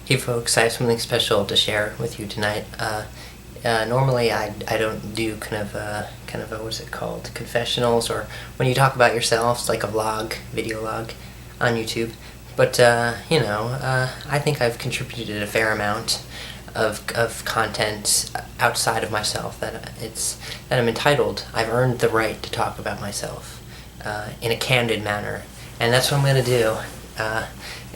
Hey folks, I have something special to share with you tonight. Normally I don't do what is it called, confessionals, or when you talk about yourselves, like a vlog, video log on YouTube. But I think I've contributed a fair amount of content outside of myself that I'm entitled. I've earned the right to talk about myself in a candid manner, and that's what I'm gonna do.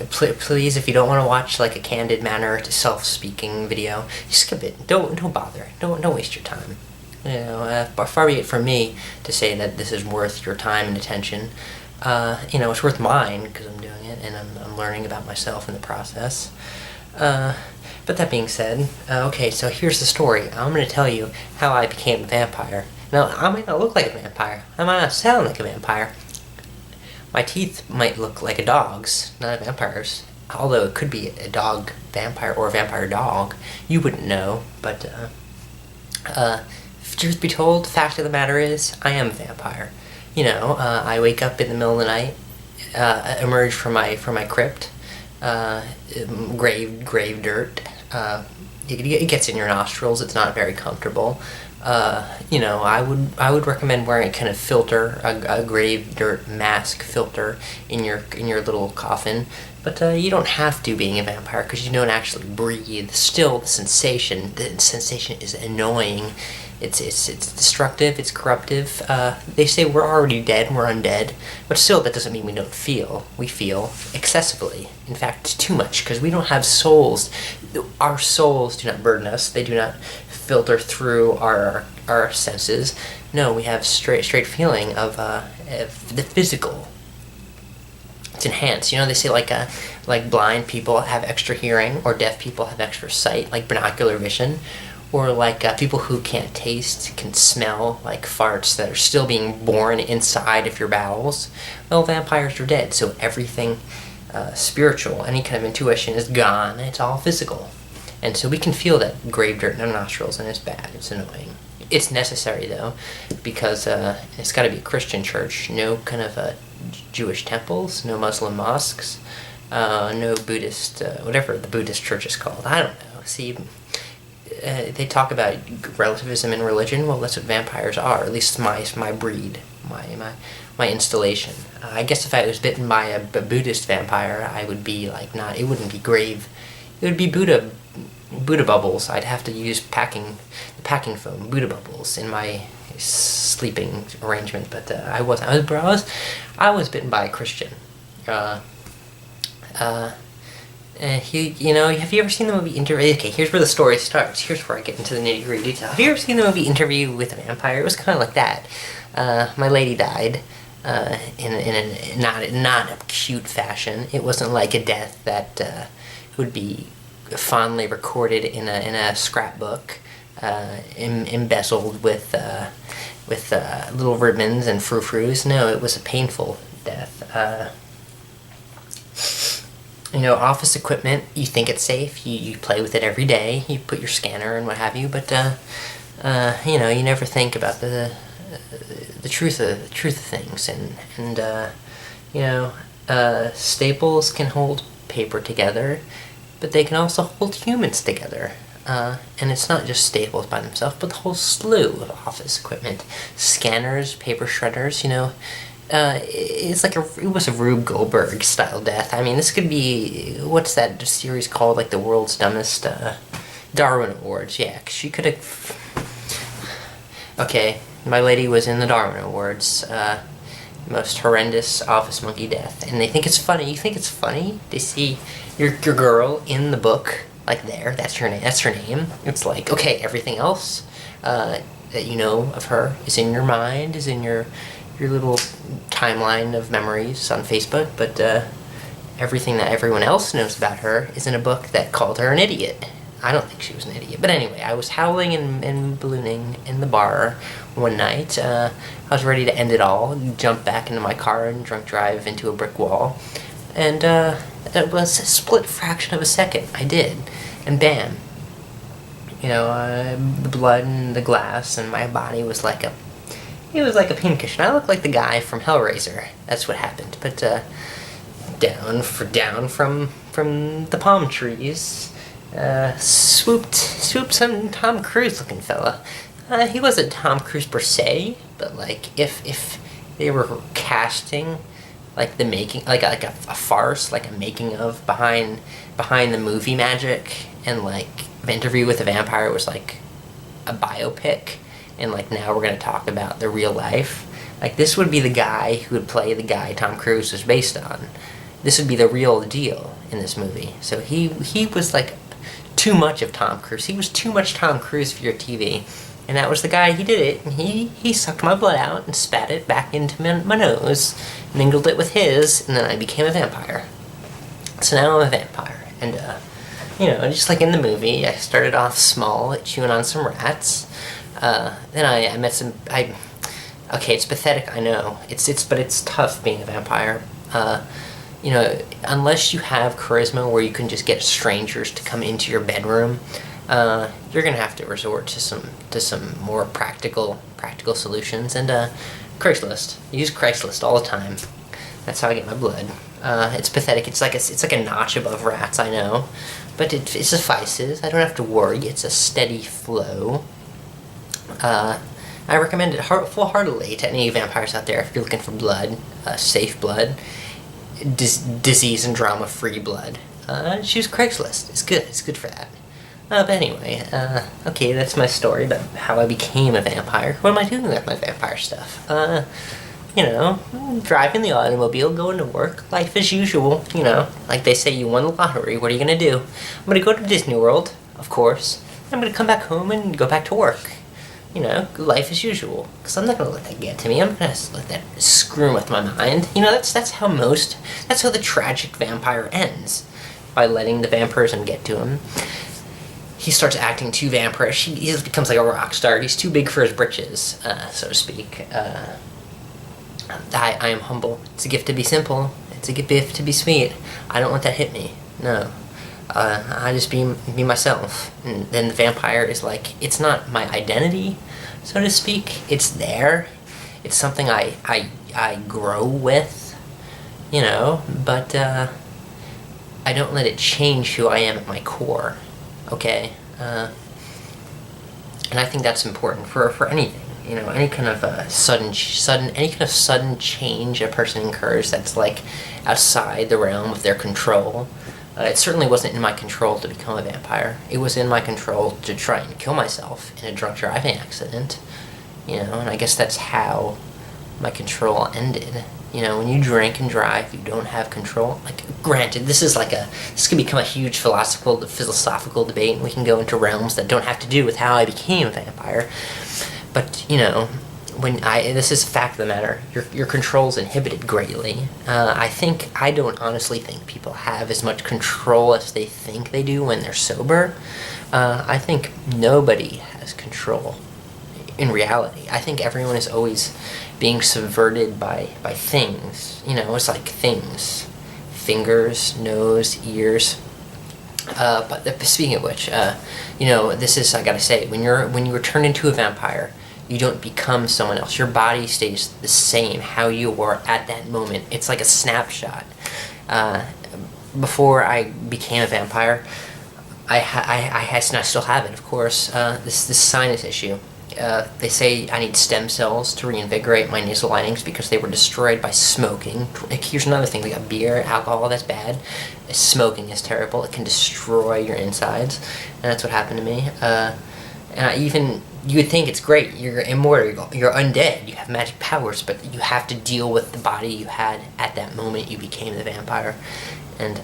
Please, if you don't want to watch like a candid manner self-speaking video, skip it. Don't bother. Don't waste your time. Far be it from me to say that this is worth your time and attention. It's worth mine because I'm doing it and I'm learning about myself in the process. But that being said, okay, so here's the story. I'm going to tell you how I became a vampire. Now, I might not look like a vampire. I might not sound like a vampire. My teeth might look like a dog's, not a vampire's. Although it could be a dog vampire or a vampire dog. You wouldn't know, but truth be told, the fact of the matter is, I am a vampire. I wake up in the middle of the night, emerge from my crypt, grave dirt. It gets in your nostrils. It's not very comfortable. I would recommend wearing a kind of filter, a grave dirt mask filter in your little coffin. But you don't have to, being a vampire, because you don't actually breathe. Still, the sensation is annoying. It's destructive. It's corruptive. They say we're already dead. We're undead, but still, that doesn't mean we don't feel. We feel excessively. In fact, too much, because we don't have souls. Our souls do not burden us. They do not filter through our senses. No, we have straight feeling of the physical. It's enhanced. They say like blind people have extra hearing, or deaf people have extra sight, like binocular vision, or like people who can't taste can smell like farts that are still being born inside of your bowels. Well, vampires are dead, so everything spiritual, any kind of intuition is gone. It's all physical. And so we can feel that grave dirt in our nostrils, and it's bad. It's annoying. It's necessary, though, because it's got to be a Christian church. No kind of Jewish temples, no Muslim mosques, no Buddhist, whatever the Buddhist church is called. I don't know. See, they talk about relativism in religion. Well, that's what vampires are. At least my breed, my installation. I guess if I was bitten by a Buddhist vampire, I would be like not. It wouldn't be grave. It would be Buddha bubbles. I'd have to use the packing foam, Buddha bubbles, in my sleeping arrangement. But I was bitten by a Christian. Have you ever seen the movie Interview? Okay, here's where the story starts. Here's where I get into the nitty-gritty detail. Have you ever seen the movie Interview with a Vampire? It was kind of like that. My lady died in a not a cute fashion. It wasn't like a death that would be fondly recorded in a scrapbook, embezzled with little ribbons and frou-frous. No, it was a painful death. Office equipment, you think it's safe, you play with it every day, you put your scanner and what have you, but you never think about the truth of things, and staples can hold paper together, but they can also hold humans together. And it's not just staples by themselves, but the whole slew of office equipment. Scanners, paper shredders, it was a Rube Goldberg style death. I mean, this could be, what's that series called, like the world's dumbest, Darwin Awards, yeah, 'cause she could have, okay, my lady was in the Darwin Awards, most horrendous office monkey death, and they think it's funny. You think it's funny? They see your girl in the book, like there, that's her name. It's like, okay, everything else that you know of her is in your mind, is in your little timeline of memories on Facebook, but everything that everyone else knows about her is in a book that called her an idiot. I don't think she was an idiot, but anyway, I was howling and ballooning in the bar one night. I was ready to end it all, jump back into my car and drunk drive into a brick wall, and it was a split fraction of a second. I did, and bam, the blood and the glass, and my body was like a pincushion. I looked like the guy from Hellraiser. That's what happened. But down from the palm trees, swooped some Tom Cruise looking fella. He wasn't Tom Cruise per se, but like if they were casting like the making, like a farce, like a making of behind the movie magic, and like Interview with the Vampire was like a biopic, and like now we're gonna talk about the real life. Like this would be the guy who would play the guy Tom Cruise was based on. This would be the real deal in this movie. So he was like too much of Tom Cruise. He was too much Tom Cruise for your TV. And that was the guy, he did it, and he sucked my blood out and spat it back into my nose, mingled it with his, and then I became a vampire. So now I'm a vampire, and, just like in the movie, I started off small, chewing on some rats, then I met some, okay, it's pathetic, I know, but it's tough being a vampire. Unless you have charisma where you can just get strangers to come into your bedroom, you're gonna have to resort to some more practical solutions, and Craigslist. I use Craigslist all the time. That's how I get my blood. It's pathetic. It's like a notch above rats, I know, but it suffices. I don't have to worry. It's a steady flow. I recommend it full-heartedly to any vampires out there if you're looking for blood, safe blood, disease and drama-free blood. Choose Craigslist. It's good. It's good for that. But anyway, okay, that's my story about how I became a vampire. What am I doing with my vampire stuff? Driving the automobile, going to work, life as usual, like they say you won the lottery, what are you gonna do? I'm gonna go to Disney World, of course. I'm gonna come back home and go back to work. Life as usual. Because I'm not gonna let that get to me. I'm gonna let that screw with my mind. That's how the tragic vampire ends. By letting the vampirism get to him. He starts acting too vampirish. He becomes like a rock star. He's too big for his britches, so to speak. I am humble. It's a gift to be simple. It's a gift to be sweet. I don't let that hit me. No. I just be myself. And then the vampire is like, it's not my identity, so to speak. It's there. It's something I grow with, but I don't let it change who I am at my core. Okay, and I think that's important for anything. Any kind of sudden change a person incurs that's like outside the realm of their control. It certainly wasn't in my control to become a vampire. It was in my control to try and kill myself in a drunk driving accident. And I guess that's how my control ended. When you drink and drive, you don't have control. Like, granted, this can become a huge philosophical debate, and we can go into realms that don't have to do with how I became a vampire. But, this is a fact of the matter. Your control's inhibited greatly. I don't honestly think people have as much control as they think they do when they're sober. I think nobody has control in reality. I think everyone is always being subverted by things. It's like things. Fingers, nose, ears. But speaking of which, this is, I gotta say, when you were turned into a vampire, you don't become someone else. Your body stays the same, how you were at that moment. It's like a snapshot. Before I became a vampire, I still have it, of course, this sinus issue. They say I need stem cells to reinvigorate my nasal linings because they were destroyed by smoking. Like, here's another thing. We got beer, alcohol, that's bad. Smoking is terrible. It can destroy your insides. And that's what happened to me. You would think it's great. You're immortal. You're undead. You have magic powers. But you have to deal with the body you had at that moment you became the vampire. And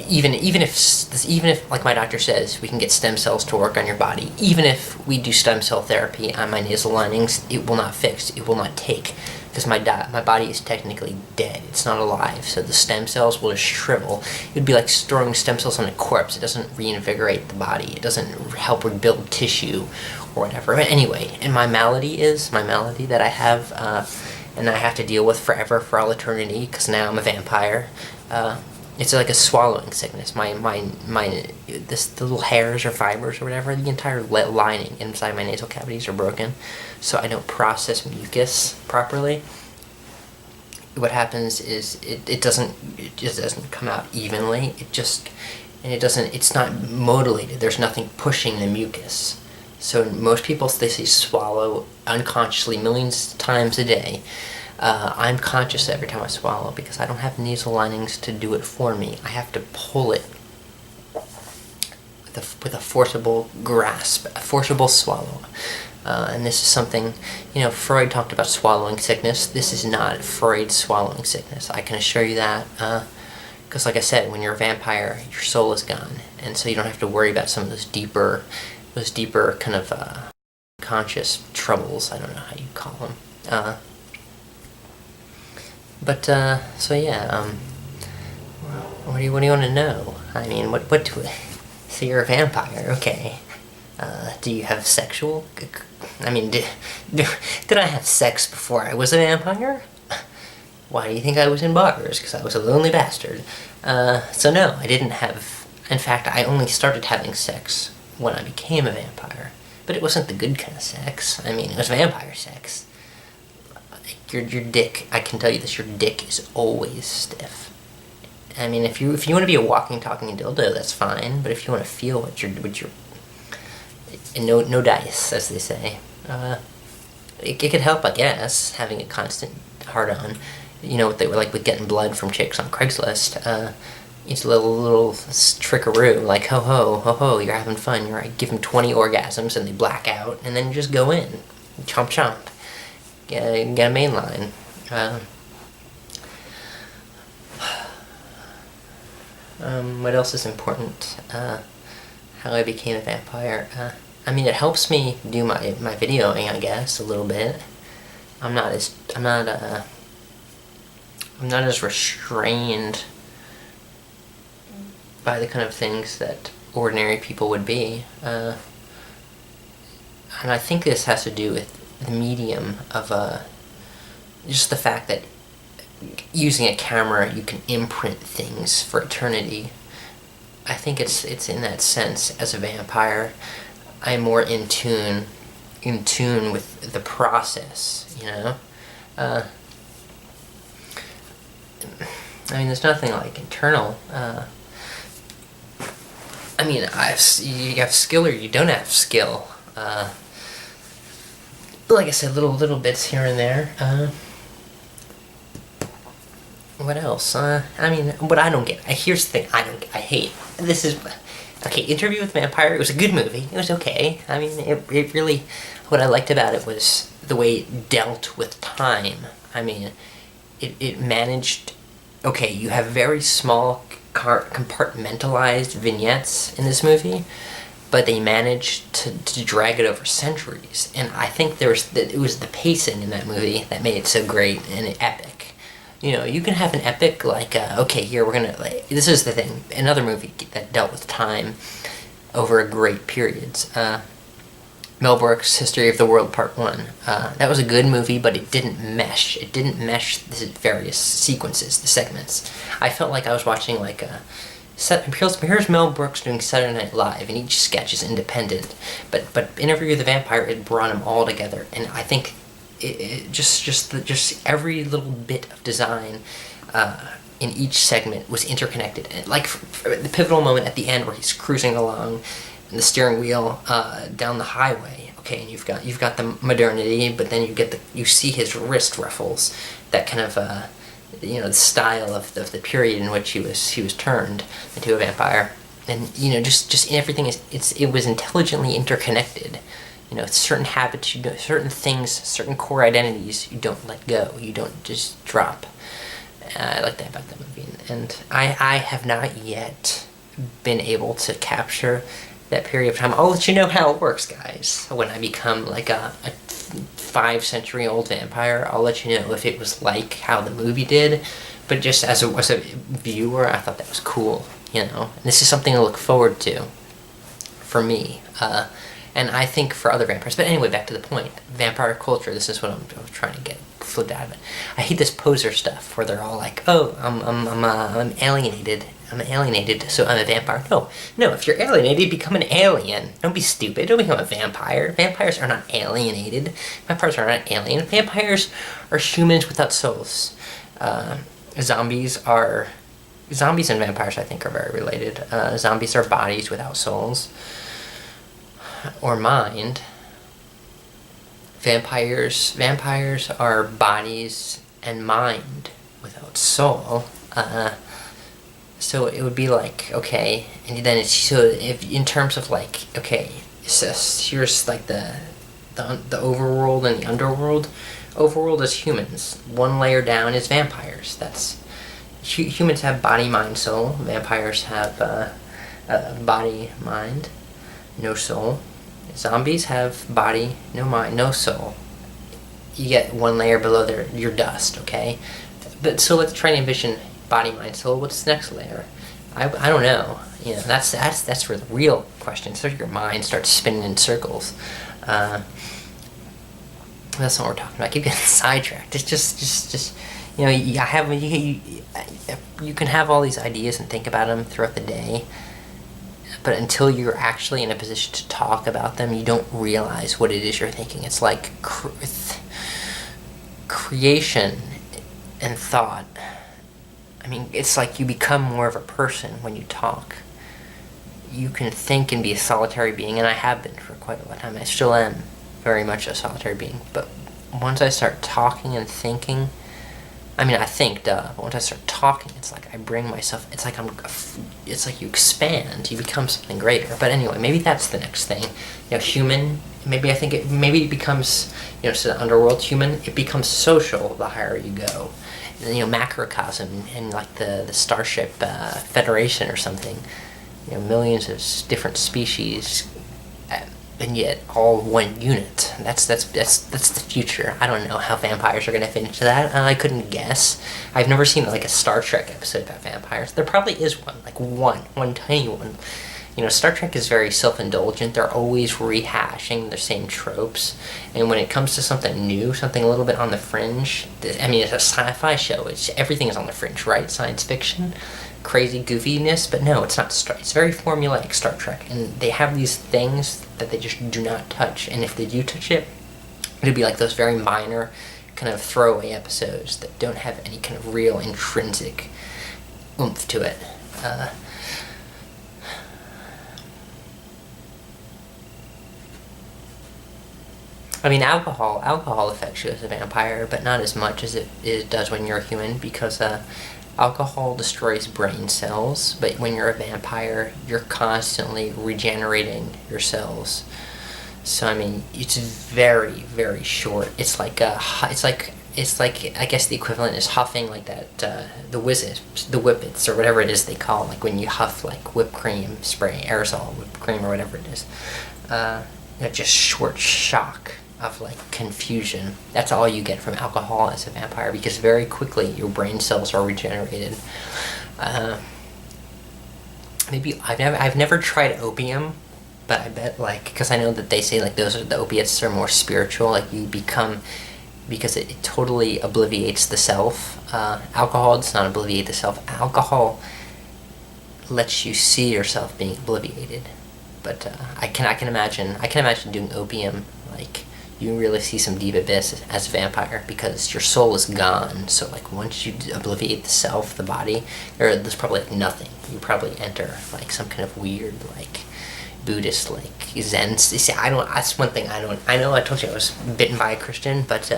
even if like my doctor says we can get stem cells to work on your body, even if we do stem cell therapy on my nasal linings, it will not fix, it will not take, because my body is technically dead. It's not alive, so the stem cells will just shrivel. It would be like storing stem cells on a corpse. It doesn't reinvigorate the body. It doesn't help rebuild tissue or whatever. But anyway, and my malady that I have, and I have to deal with forever, for all eternity, because now I'm a vampire. It's like a swallowing sickness. The little hairs or fibers or whatever, the entire lining inside my nasal cavities are broken, so I don't process mucus properly. what happens is it just doesn't come out evenly. It's not modulated. There's nothing pushing the mucus. So most people, they say swallow unconsciously millions of times a day. I'm conscious every time I swallow because I don't have nasal linings to do it for me. I have to pull it with a forcible grasp, a forcible swallow. And this is something, Freud talked about swallowing sickness. This is not Freud's swallowing sickness. I can assure you that. Because like I said, when you're a vampire, your soul is gone. And so you don't have to worry about some of those deeper kind of conscious troubles. I don't know how you call them. So yeah, what do you want to know? I mean, so you're a vampire, okay. Do you have sexual... I mean, did I have sex before I was a vampire? Why do you think I was in bars? Because I was a lonely bastard. So no, I didn't have... In fact, I only started having sex when I became a vampire. But it wasn't the good kind of sex. I mean, it was vampire sex. Your dick, I can tell you this, your dick is always stiff. I mean, if you want to be a walking, talking dildo, that's fine. But if you want to feel what you're no dice, as they say. It could help, I guess, having a constant hard-on. You know what they were like with getting blood from chicks on Craigslist. It's a little trickaroo, like ho ho, you're having fun. You're right, give them 20 orgasms and they black out, and then you just go in, chomp chomp, get a mainline. What else is important? How I became a vampire. I mean, it helps me do my videoing, I guess, a little bit. I'm not as restrained by the kind of things that ordinary people would be. And I think this has to do with the medium of just the fact that using a camera you can imprint things for eternity. I think it's in that sense, as a vampire, I'm more in tune with the process, I mean, there's nothing like internal. I mean, you have skill or you don't have skill. Like I said, little bits here and there. What else? I mean, what I don't get. Here's the thing I hate. This is... Okay, Interview with the Vampire, it was a good movie. It was okay. I mean, it really... What I liked about it was the way it dealt with time. I mean, it managed... Okay, you have very small compartmentalized vignettes in this movie, but they managed to drag it over centuries. And I think it was the pacing in that movie that made it so great and epic. You can have an epic, like, okay, here, we're gonna, like, this is the thing, another movie that dealt with time over a great periods. Mel Brooks' History of the World Part 1. That was a good movie, but it didn't mesh. It didn't mesh the various sequences, the segments. I felt like I was watching, like, here's Mel Brooks doing Saturday Night Live, and each sketch is independent. But Interview with the Vampire, it brought them all together, and I think just every little bit of design in each segment was interconnected. And like the pivotal moment at the end where he's cruising along in the steering wheel down the highway. Okay, and you've got the modernity, but then you see his wrist ruffles, that kind of the style of the period in which he was turned into a vampire, and just everything it was intelligently interconnected. Certain habits, certain things, certain core identities you don't let go. You don't just drop. I like that about that movie. And I have not yet been able to capture that period of time. I'll let you know how it works, guys. When I become like a 5-century-old vampire, I'll let you know if it was like how the movie did. But just as a viewer, I thought that was cool, And this is something to look forward to for me. And I think for other vampires. But anyway, back to the point. Vampire culture, this is what I'm trying to get flipped out of it. I hate this poser stuff where they're all like, oh, I'm alienated. I'm alienated, so I'm a vampire. No, if you're alienated, become an alien. Don't be stupid. Don't become a vampire. Vampires are not alienated. Vampires are not alien. Vampires are humans without souls. Zombies and vampires, I think, are very related. Zombies are bodies without souls or mind. Vampires are bodies and mind without soul. So it would be like, okay, and then it's, so if in terms of like, okay, so here's like the overworld and the underworld. Overworld is humans. One layer down is vampires. That's humans have body, mind, soul. Vampires have body, mind, no soul. Zombies have body, no mind, no soul. You get one layer below your dust, okay? But so let's try and envision body, mind, soul. What's the next layer? I don't know. You know, that's where the real question. So your mind starts spinning in circles. That's what we're talking about. I keep getting sidetracked. It's just you know, you can have all these ideas and think about them throughout the day, but until you're actually in a position to talk about them, you don't realize what it is you're thinking. It's like creation and thought. I mean, it's like you become more of a person when you talk. You can think and be a solitary being, and I have been for quite a long time. I still am very much a solitary being, but once I start talking and thinking, I mean, I think, but once I start talking, it's like I bring myself, it's like you expand, you become something greater. But anyway, maybe that's the next thing. You know, human, maybe it becomes, you know, so the underworld human, it becomes social the higher you go. And, you know, macrocosm and like the Starship Federation or something, you know, millions of different species, and yet all one unit. That's the future. I don't know how vampires are going to fit into that. I couldn't guess. I've never seen like a Star Trek episode about vampires. There probably is one, like one tiny one. You know, Star Trek is very self-indulgent. They're always rehashing the same tropes. And when it comes to something new, something a little bit on the fringe, I mean, it's a sci-fi show. Everything is on the fringe, right? Science fiction, crazy goofiness, but no, it's not. It's very formulaic, Star Trek, and they have these things that they just do not touch. And if they do touch it, it'd be like those very minor, kind of throwaway episodes that don't have any kind of real intrinsic oomph to it. I mean, alcohol affects you as a vampire, but not as much as it does when you're a human, because alcohol destroys brain cells, but when you're a vampire, you're constantly regenerating your cells. So I mean, it's very, very short. It's like I guess the equivalent is huffing like that. The whippets or whatever it is they call it, like when you huff like whipped cream spray, aerosol whipped cream or whatever it is. Just short shock of like confusion. That's all you get from alcohol as a vampire, because very quickly your brain cells are regenerated. Maybe I've never tried opium, but I bet, like, because I know that they say like the opiates are more spiritual, like you become, because it totally obliviates the self. Alcohol does not obliviate the self. Alcohol lets you see yourself being obliviated. But I can imagine doing opium, like you really see some deep abyss as a vampire, because your soul is gone. So like once you obliviate the self, the body, there's probably like nothing. You probably enter like some kind of weird like Buddhist like Zen. See, that's one thing I don't. I know I told you I was bitten by a Christian, but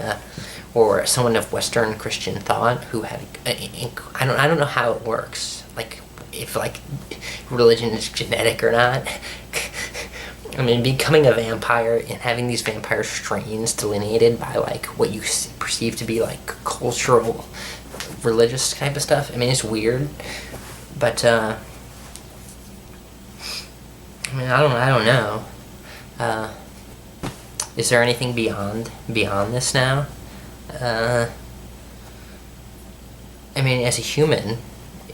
or someone of Western Christian thought who had I don't know how it works. Like if like religion is genetic or not. I mean, becoming a vampire and having these vampire strains delineated by like what you perceive to be like cultural, religious type of stuff. I mean, it's weird, but I mean, I don't know. Is there anything beyond this now? I mean, as a human,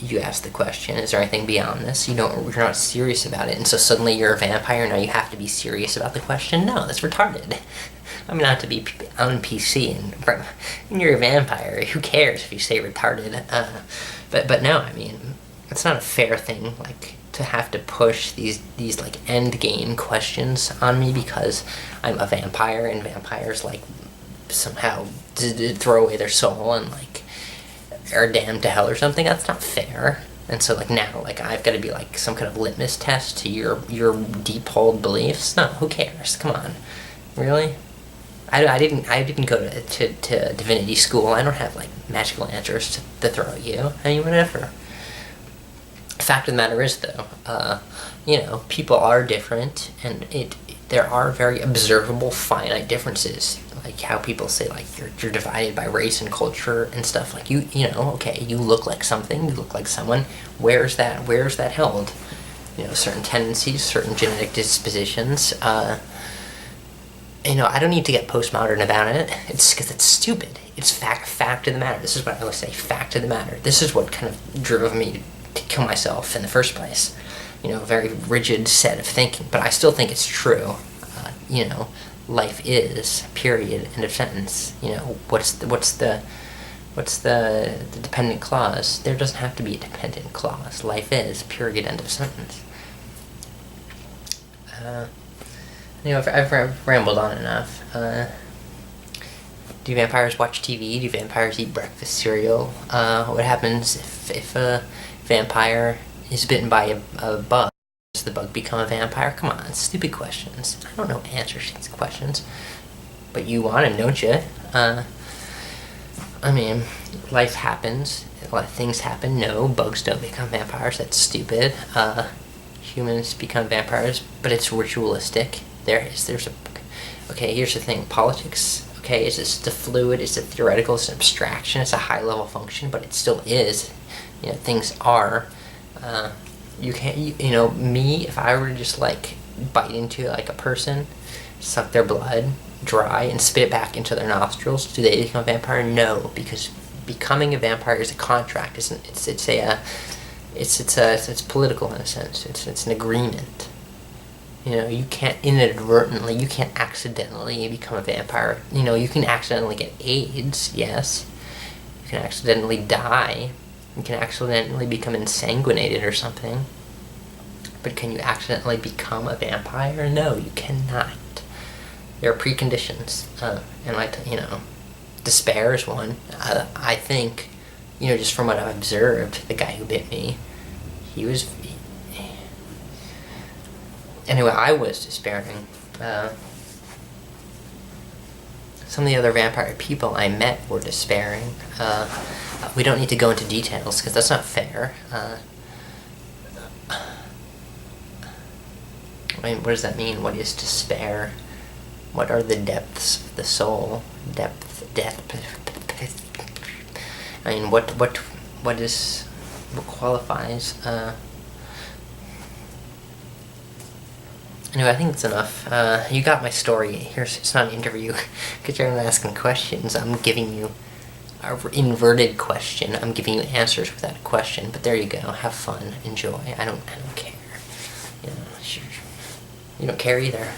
you ask the question, is there anything beyond this? You're not serious about it, and so suddenly you're a vampire, now you have to be serious about the question? No, that's retarded. I mean, not to be on PC, and when you're a vampire, who cares if you say retarded? But no, I mean, it's not a fair thing, like, to have to push these like end game questions on me because I'm a vampire, and vampires like somehow throw away their soul and like are damned to hell or something. That's not fair. And so, like, now, like, I've got to be, like, some kind of litmus test to your deep-held beliefs? No, who cares? Come on. Really? I didn't go to divinity school. I don't have, like, magical answers to throw at you. I mean, whatever. Fact of the matter is, though, you know, people are different, and there are very observable finite differences, like how people say, like, you're divided by race and culture and stuff. Like, you know, okay, you look like something, you look like someone. Where's that held? You know, certain tendencies, certain genetic dispositions. You know, I don't need to get postmodern about it. It's because it's stupid. It's fact of the matter. This is what I always say. Fact of the matter. This is what kind of drove me to kill myself in the first place. You know, a very rigid set of thinking, but I still think it's true. You know, life is, period, end of sentence. You know, what's the dependent clause? There doesn't have to be a dependent clause. Life is, period, end of sentence. You know, I've rambled on enough. Do vampires watch TV? Do vampires eat breakfast cereal? What happens if a vampire is bitten by a bug? Does the bug become a vampire? Come on, stupid questions. I don't know answers to these questions. But you want them, don't you? I mean, life happens. A lot of things happen. No, bugs don't become vampires. That's stupid. Humans become vampires, but it's ritualistic. Okay, here's the thing. Politics, okay, is just a fluid, it's a theoretical, it's an abstraction, it's a high-level function, but it still is. You know, things are. You can't, you know, me, if I were to just, like, bite into, like, a person, suck their blood dry, and spit it back into their nostrils, do they become a vampire? No, because becoming a vampire is a contract. It's political in a sense. It's an agreement. You know, you can't inadvertently, you can't accidentally become a vampire. You know, you can accidentally get AIDS, yes. You can accidentally die. You can accidentally become insanguinated or something. But can you accidentally become a vampire? No, you cannot. There are preconditions. And, like, you know, despair is one. I think, you know, just from what I've observed, the guy who bit me, he was... Anyway, I was despairing. Some of the other vampire people I met were despairing. We don't need to go into details, because that's not fair. I mean, what does that mean? What is despair? What are the depths of the soul? Depth. I mean, what qualifies? Anyway, I think it's enough. You got my story. It's not an interview, because you're not asking questions. I'm giving you an inverted question. I'm giving you answers without a question. But there you go. Have fun. Enjoy. I don't care. You know, you don't care either.